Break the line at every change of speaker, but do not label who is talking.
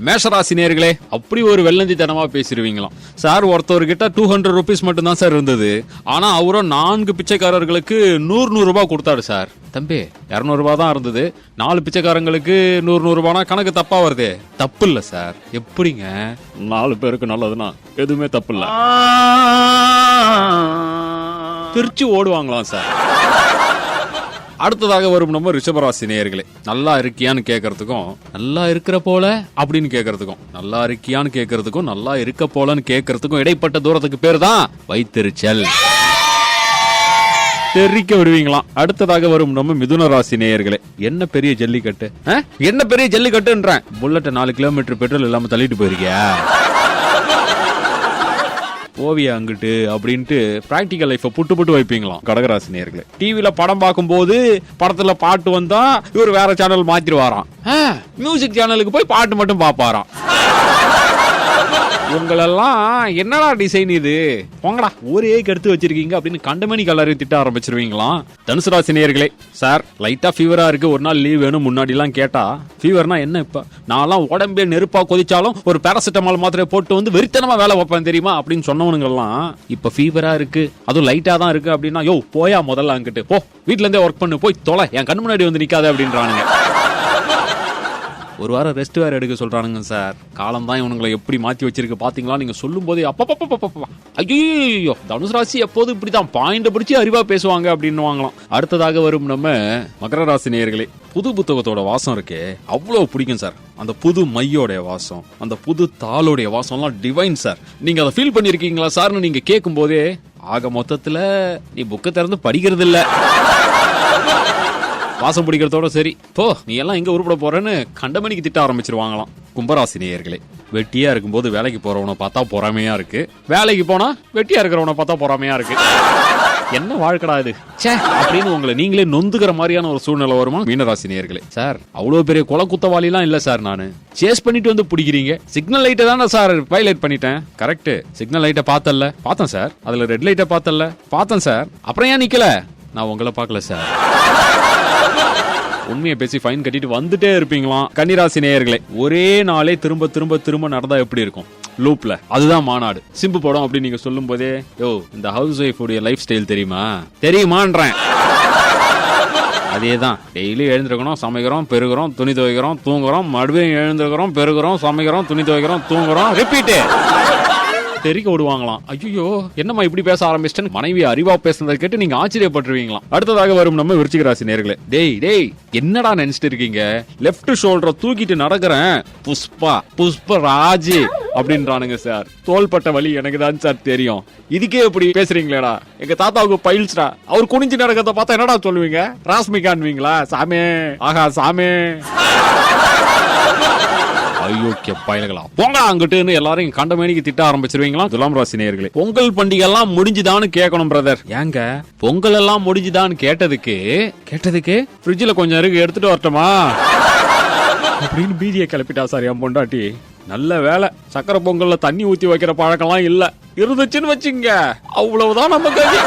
மேஷராசி நேயர்களே, அப்படி ஒரு வெள்ளந்தித்தனமா பேசிடுவீங்களாம். சார் ஒருத்தவர்கிட்ட 200 rupees மட்டும் தான் சார் இருந்தது. ஆனா அவரும் 4 பிச்சைக்காரர்களுக்கு 100 ரூபாய் கொடுத்தாரு சார். தம்பி 200 ரூபாய் தான் இருந்தது, 4 பிச்சைக்காரங்களுக்கு 100 ரூபாய்னா கணக்கு தப்பா வருது. தப்பு இல்ல சார். எப்படிங்க 4 பேருக்கு நல்லதுன்னா எதுவுமே தப்பு இல்ல. திருச்சி ஓடுவாங்களாம் சார். அடுத்ததாக வரும் நம்ம ரிஷபராசி நேயர்களே, நல்லா இருக்கியான்னு கேட்கறதுக்கும் நல்லா இருக்கிற போல அப்படின்னு கேட்கறதுக்கும் நல்லா இருக்கியான்னு கேட்கறதுக்கும் நல்லா இருக்க போலன்னு கேட்கறதுக்கும் இடைப்பட்ட தூரத்துக்கு பேர் தான் வைத்தெரிச்சல். தெரிக்க விடுவீங்களாம். அடுத்ததாக வரும் நம்ம மிதுன ராசி நேயர்களே, என்ன பெரிய ஜல்லிக்கட்டு, என்ன பெரிய ஜல்லிக்கட்டுன்றேன். புல்லட்ட 4 கிலோமீட்டர் பெட்ரோல் இல்லாம தள்ளிட்டு போயிருக்கியா, ஓவியா அங்கிட்டு அப்படின்ட்டு பிராக்டிகல் லைஃப புட்டு வைப்பீங்களாம் கடகராசி நேயர்களே. டிவில படம் பார்க்கும் போது படத்துல பாட்டு வந்தா இவர் வேற சேனல் மாத்திருவாராம். மியூசிக் சேனலுக்கு போய் பாட்டு மட்டும் பாப்பாராம். உங்களெல்லாம் என்னடா டிசைன் இது, போங்கடா ஒரே கெடுத்து வச்சிருக்கீங்க அப்படின்னு கண்டமணி கலரி திட்ட ஆரம்பிச்சிருவீங்களாம். தனுசு ராசி நேயர்களே, சார் லைட்டா ஃபீவரா இருக்கு, ஒரு நாள் லீவ் வேணும் முன்னாடி எல்லாம் கேட்டா, ஃபீவர்னா என்ன இப்ப நான்லாம் உடம்பே நெருப்பா கொதிச்சாலும் ஒரு பேராசிட்டமால் மாத்திரை போட்டு வந்து வெறித்தனமா வேலை வைப்பேன் தெரியுமா அப்படின்னு சொன்னவனுங்கெல்லாம் இப்ப ஃபீவரா இருக்கு அதுவும் லைட்டா தான் இருக்கு அப்படின்னா, யோ போயா முதல்ல அங்கிட்டு போ, வீட்டுல இருந்தே ஒர்க் பண்ணு, போய் தொலை, என் கண் முன்னாடி வந்து நிக்காத அப்படின்றானுங்க. ஒரு வாரம் ரெஸ்ட் வேற எடுக்க சொல்றானுங்க சார். காலம் தான் இவனுங்களை எப்படி மாத்தி வச்சிருக்கு பாத்தீங்களா. நீங்க சொல்லும் போதே அப்பப்பா ஐயோ தனுசு ராசி எப்போது இப்படிதான் பாயிண்ட் பிடிச்சி அறிவா பேசுவாங்க அப்படின்னு வாங்கலாம். அடுத்ததாக வரும் நம்ம மகர ராசி நேயர்களே, புது புத்தகத்தோட வாசம் இருக்கே அவ்வளவு பிடிக்கும் சார். அந்த புது மையோடைய வாசம், அந்த புது தாளோடைய வாசம் எல்லாம் டிவைன் சார். நீங்க அதை ஃபீல் பண்ணிருக்கீங்களா சார்னு நீங்க கேட்கும் போதே ஆக மொத்தத்துல நீ புக்கை திறந்து படிக்கிறது இல்ல, வாசம் பிடிக்கிறதோட சரி போ, நீ எல்லாம் எங்க உருப்பட போறேன்னு கண்டமணிக்கு திட்ட ஆரம்பிச்சிருவாங்களாம். கும்பராசி நேயர்களே, வெட்டியா இருக்கும்போது வேலைக்கு போறவனை பார்த்தா பொறாமையா இருக்கு, வேலைக்கு போனா வெட்டியா இருக்கிறவனை பார்த்தா பொறாமையா இருக்கு. என்ன வாழ்க்கடா இது சே அப்படின்னு உங்களை நீங்களே நொந்துக்கிற மாதிரியான ஒரு சூழ்நிலை வருமா மீனராசி நேயர்களே. சார் அவ்வளவு பெரிய கொலை குத்தவாளி எல்லாம் இல்ல சார், நானு சேஸ் பண்ணிட்டு வந்து பிடிக்கிறீங்க. சிக்னல் லைட்டை தானே சார் பைலைட் பண்ணிட்டேன். கரெக்ட், சிக்னல் லைட்டை பார்த்தேன் சார், அதுல ரெட் லைட்டை பார்த்தேன் சார், அப்புறம் ஏன் நிக்கல, நான் உங்களை பார்க்கல சார். உண்மையை பேசி ஃபைன் கட்டிட்டு வந்துட்டே இருப்பீங்களாம். கன்னிராசி நேயர்களே, ஒரே நாளே திரும்ப நடந்தா எப்படி இருக்கும் லூப்ல, அதுதான் மாநாடு. சிம்பு படம் அப்படின்னு நீங்க சொல்லும் போதே, யோ இந்த ஹவுஸ் ஒய்ஃப் உடைய லைஃப் ஸ்டைல் தெரியுமான்றேன். அதேதான், டெய்லி எழுந்திருக்கணும், சமைக்கிறோம், பெருகிறோம், துணி துவைக்கிறோம், தூங்குறோம், மறுபடியும் எழுந்திருக்கிறோம், பெருகிறோம், சமைக்கிறோம், துணி துவைக்கிறோம், தூங்குறோம், ரிப்பீட். தெரிக்க விடுவாங்களாம். ஐயோ என்னம்மா இப்படி பேச ஆரம்பிச்சிட்டு மனைவி அறிவா பேசுறதை கேட்டு நீங்க ஆச்சரியப்பட்டுருவீங்களாம். அடுத்ததாக வரும் நம்ம விருச்சிக ராசி நேயர்களே, டேய் என்னடா நினைச்சிட்டு இருக்கீங்க, லெப்ட் ஷோல்டரை தூக்கிட்டு நடக்கிறேன் புஷ்ப ராஜ் அப்படின்றானுங்க சார். தோள்பட்ட வலி எனக்கு தான் சார் தெரியும், இதுக்கே எப்படி பேசுறீங்களேடா, எங்க தாத்தாவுக்கு பைல்ஸ்டா, அவர் குனிஞ்சு நடக்கிறத பார்த்தா என்னடா சொல்லுவீங்க, ராஸ்மிகான்வீங்களா, சாமே ஆகா சாமே ஐயோ பயல்களா போங்க அங்கிட்டு எல்லாரும் கண்டமேனிக்கு திட்ட ஆரம்பிச்சிருவீங்களா. துலாம் ராசி நேயர்களே, பொங்கல் பண்டிகை எல்லாம் முடிஞ்சுதான்னு கேட்கணும் பிரதர். ஏங்க பொங்கல் எல்லாம் முடிஞ்சுதான்னு கேட்டதுக்கு ஃப்ரிட்ஜ்ல கொஞ்சம் இருக்கு எடுத்துட்டு வரட்டுமா அப்படின்னு பீதியை கிளப்பிட்டா சார் என் பொண்டாட்டி. நல்ல வேலை சக்கரை பொங்கல்ல தண்ணி ஊத்தி வைக்கிற பழக்கம்லாம் இல்ல, இருந்துச்சுன்னு வச்சுங்க அவ்வளவுதான் நம்ம கதி.